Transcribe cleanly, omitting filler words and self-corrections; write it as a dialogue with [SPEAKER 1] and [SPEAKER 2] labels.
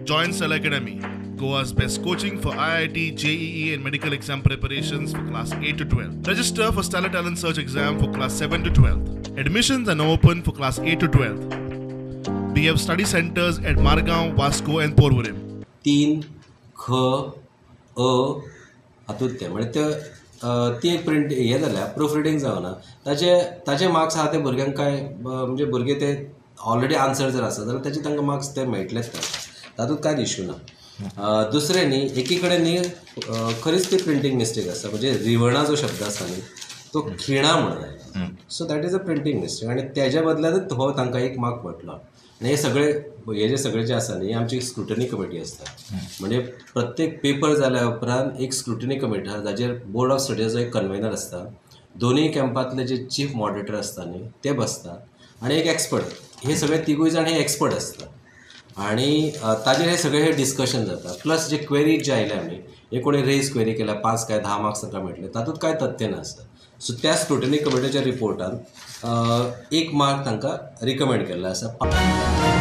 [SPEAKER 1] Join Cell Academy, Goa's best coaching for IIT, JEE and medical exam preparations for class 8 to 12. Register for Stellar Talent Search exam for class 7 to 12. Admissions are now open for class 8 to 12. We have study centers at Margao, Vasco and Porvorim.
[SPEAKER 2] 3 ख अ हातूंत ते म्हणजे ती एक print हे जाल्या proof reading जावना ताचे मार्क्स आहा ते भुरग्यांक काय म्हणजे भुरगे ते ऑलरेडी आन्सर जर आसा जाल्यार ताचे तांकां मार्क्स ते मेळटलेच तातूंत कांय इश्यू ना. दुसरें न्ही एकी कडेन न्ही खरीच ती प्रिंटींग मिस्टेक आसा म्हणजे रिवणा जो शब्द आसा न्ही तो खिणा म्हणून आयला. So that is a printing mistake आनी तेज्या बदलांतूच हो तांकां एक मार्क मेळटलो. आनी हे सगळे जे आसा न्ही आमची स्क्रुटनी कमिटी आसता म्हणजे प्रत्येक पेपर जाल्या उपरांत एक स्क्रुटनी कमिटी आसा जाचेर बोर्ड ऑफ स्टडीजो एक कन्व्हेनर आसता, दोनूय कॅम्पांतले जे चीफ मॉडरेटर आसता न्ही ते बसता आनी एक एक्सपर्ट हे सगळे तिगूय जाण हे एक्सपर्ट आसता आनी ताजेर हे सगळे हे डिस्कशन जाता. प्लस जे क्वेरीज जे आयल्या न्ही हे कोणी रेज क्वेरी केल्या 5 काय 10 मार्क्स तांकां मेळटले तातूंत कांय तथ्य नासता. सो त्या स्क्रुटनी कमिटीच्या रिपोर्टान 1 मार्क तांकां रिकमेंड केल्लो आसा.